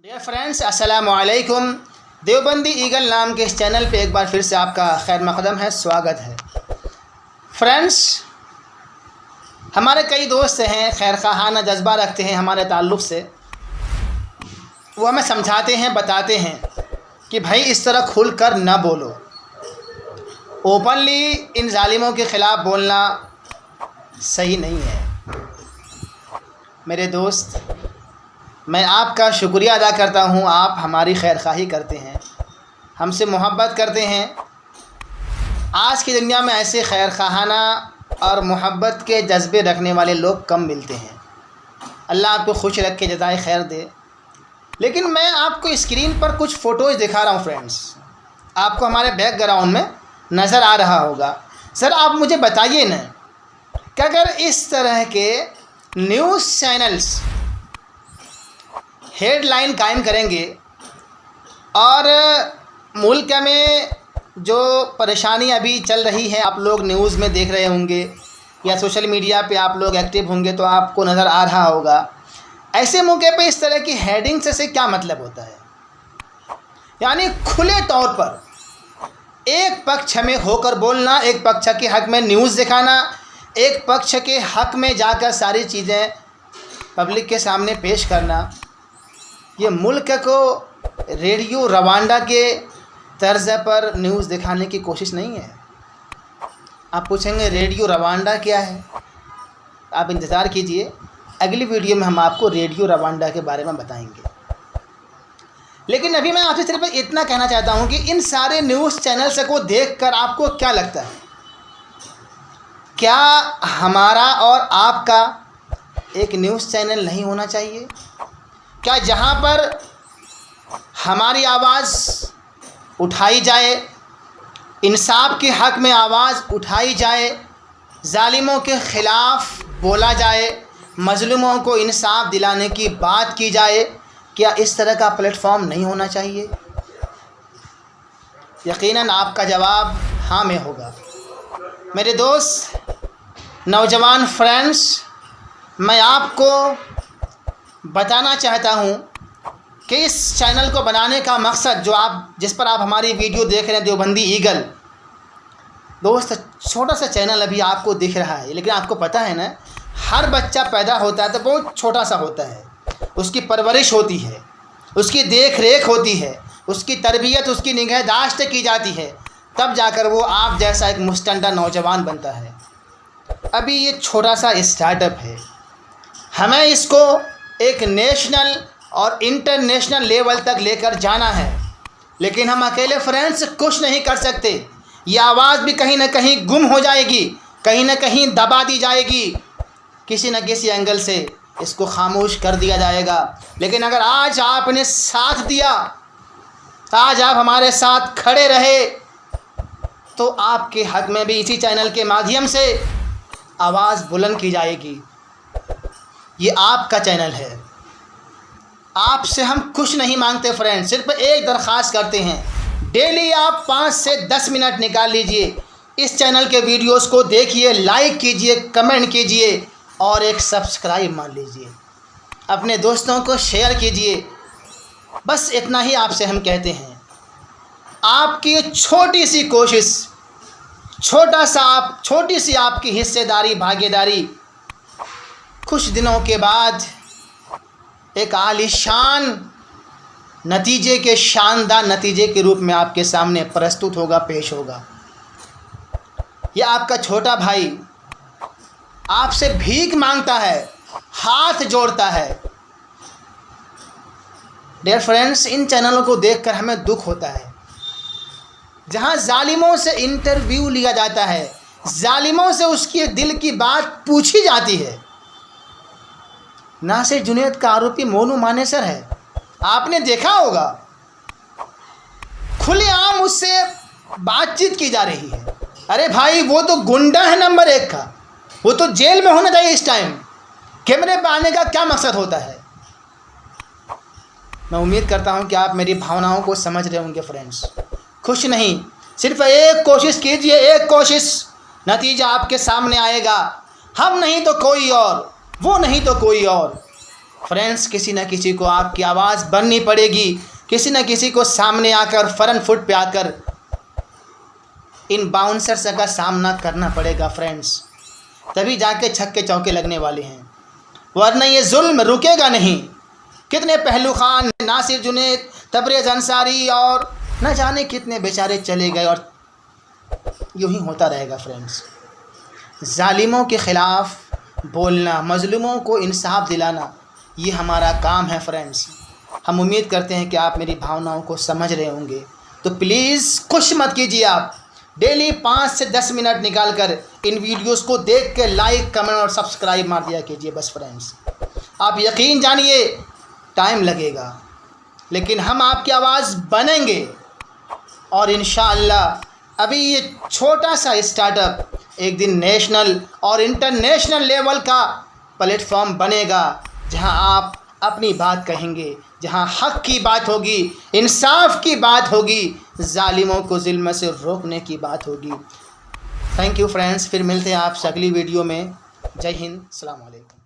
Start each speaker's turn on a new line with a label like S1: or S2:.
S1: Dear friends, अस्सलाम वालेकुम। Deobandi eagle नाम के इस चैनल पे एक बार फिर से आपका खैर मकदम है, स्वागत है। फ्रेंड्स, हमारे कई दोस्त हैं खैर खाना जज्बा रखते हैं हमारे ताल्लुक़ से। वो हमें समझाते हैं, बताते हैं कि भाई इस तरह खुल कर ना बोलो। ओपनली इन जालिमों के ख़िलाफ़ बोलना सही नहीं है। मेरे दोस्त, मैं आपका शुक्रिया अदा करता हूँ। आप हमारी खैर खाही करते हैं, हमसे मोहब्बत करते हैं। आज की दुनिया में ऐसे खैर खाना और मोहब्बत के जज्बे रखने वाले लोग कम मिलते हैं। अल्लाह आपको खुश रख के जज़ाए खैर दे। लेकिन मैं आपको स्क्रीन पर कुछ फ़ोटोज़ दिखा रहा हूँ फ्रेंड्स, आपको हमारे बैकग्राउंड में नज़र आ रहा होगा। सर आप मुझे बताइए ना कि अगर इस तरह के न्यूज़ चैनल्स हेडलाइन कायम करेंगे और मुल्क में जो परेशानी अभी चल रही है, आप लोग न्यूज़ में देख रहे होंगे या सोशल मीडिया पे आप लोग एक्टिव होंगे तो आपको नज़र आ रहा होगा। ऐसे मौके पे इस तरह की हेडिंग से क्या मतलब होता है? यानी खुले तौर पर एक पक्ष में होकर बोलना, एक पक्ष के हक़ में न्यूज़ दिखाना, एक पक्ष के हक़ में जाकर सारी चीज़ें पब्लिक के सामने पेश करना। ये मुल्क को रेडियो रवांडा के तर्ज पर न्यूज़ दिखाने की कोशिश नहीं है। आप पूछेंगे रेडियो रवांडा क्या है? आप इंतज़ार कीजिए, अगली वीडियो में हम आपको रेडियो रवांडा के बारे में बताएंगे। लेकिन अभी मैं आपसे सिर्फ इतना कहना चाहता हूँ कि इन सारे न्यूज़ चैनल्स को देखकर आपको क्या लगता है? क्या हमारा और आपका एक न्यूज़ चैनल नहीं होना चाहिए? क्या जहाँ पर हमारी आवाज़ उठाई जाए, इंसाफ के हक़ में आवाज़ उठाई जाए, जालिमों के ख़िलाफ़ बोला जाए, मज़लूमों को इंसाफ दिलाने की बात की जाए, क्या इस तरह का प्लेटफॉर्म नहीं होना चाहिए? यकीनन आपका जवाब हाँ में होगा। मेरे दोस्त, नौजवान फ्रेंड्स, मैं आपको बताना चाहता हूँ कि इस चैनल को बनाने का मकसद जिस पर आप हमारी वीडियो देख रहे हैं, देवबंदी ईगल दोस्त, छोटा सा चैनल अभी आपको दिख रहा है। लेकिन आपको पता है ना, हर बच्चा पैदा होता है तो बहुत छोटा सा होता है, उसकी परवरिश होती है, उसकी देख रेख होती है, उसकी तरबियत, उसकी निगहदाश्त की जाती है, तब जाकर वो आप जैसा एक मुस्तंडा नौजवान बनता है। अभी ये छोटा सा स्टार्टअप है, हमें इसको एक नेशनल और इंटरनेशनल लेवल तक लेकर जाना है। लेकिन हम अकेले फ्रेंड्स कुछ नहीं कर सकते। ये आवाज़ भी कहीं ना कहीं गुम हो जाएगी, कहीं ना कहीं दबा दी जाएगी, किसी न किसी एंगल से इसको खामोश कर दिया जाएगा। लेकिन अगर आज आपने साथ दिया, आज आप हमारे साथ खड़े रहे, तो आपके हक़ में भी इसी चैनल के माध्यम से आवाज़ बुलंद की जाएगी। ये आपका चैनल है, आपसे हम कुछ नहीं मांगते फ्रेंड्स, सिर्फ एक दरख्वास्त करते हैं, डेली आप 5 से 10 मिनट निकाल लीजिए, इस चैनल के वीडियोस को देखिए, लाइक कीजिए, कमेंट कीजिए और एक सब्सक्राइब मान लीजिए, अपने दोस्तों को शेयर कीजिए। बस इतना ही आपसे हम कहते हैं। आपकी छोटी सी कोशिश, छोटी सी आपकी हिस्सेदारी, भागीदारी कुछ दिनों के बाद एक आलीशान नतीजे के, शानदार नतीजे के रूप में आपके सामने प्रस्तुत होगा, पेश होगा। यह आपका छोटा भाई आपसे भीख मांगता है, हाथ जोड़ता है। डियर फ्रेंड्स, इन चैनलों को देखकर हमें दुख होता है, जहां जालिमों से इंटरव्यू लिया जाता है, जालिमों से उसकी दिल की बात पूछी जाती है। नासिर जुनैद का आरोपी मोनू मानेसर है, आपने देखा होगा, खुलेआम उससे बातचीत की जा रही है। अरे भाई, वो तो गुंडा है नंबर 1 का, वो तो जेल में होना चाहिए इस टाइम। कैमरे पर आने का क्या मकसद होता है? मैं उम्मीद करता हूं कि आप मेरी भावनाओं को समझ रहे होंगे फ्रेंड्स। खुश नहीं, सिर्फ एक कोशिश कीजिए, एक कोशिश, नतीजा आपके सामने आएगा। हम नहीं तो कोई और, वो नहीं तो कोई और। फ्रेंड्स, किसी न किसी को आपकी आवाज़ बननी पड़ेगी, किसी न किसी को सामने आकर फ्रंट फुट पे आकर इन बाउंसर्स का सामना करना पड़ेगा फ्रेंड्स, तभी जाके छक्के चौके लगने वाले हैं, वरना ये जुल्म रुकेगा नहीं। कितने पहलू खान, नासिर जुनैद, तबरेज़ अंसारी और न जाने कितने बेचारे चले गए और यूँ ही होता रहेगा फ्रेंड्स। जालिमों के ख़िलाफ़ बोलना, मज़लूमों को इंसाफ दिलाना, ये हमारा काम है फ्रेंड्स। हम उम्मीद करते हैं कि आप मेरी भावनाओं को समझ रहे होंगे। तो प्लीज़ खुश मत कीजिए, आप डेली 5 से 10 मिनट निकाल कर इन वीडियोस को देख के लाइक, कमेंट और सब्सक्राइब मार दिया कीजिए बस फ्रेंड्स। आप यकीन जानिए टाइम लगेगा, लेकिन हम आपकी आवाज़ बनेंगे और इंशाअल्लाह अभी ये छोटा सा स्टार्टअप एक दिन नेशनल और इंटरनेशनल लेवल का प्लेटफॉर्म बनेगा, जहां आप अपनी बात कहेंगे, जहां हक़ की बात होगी, इंसाफ की बात होगी, जालिमों को ज़ुल्म से रोकने की बात होगी। थैंक यू फ्रेंड्स, फिर मिलते हैं आपसे अगली वीडियो में। जय हिंद, अस्सलाम वालेकुम।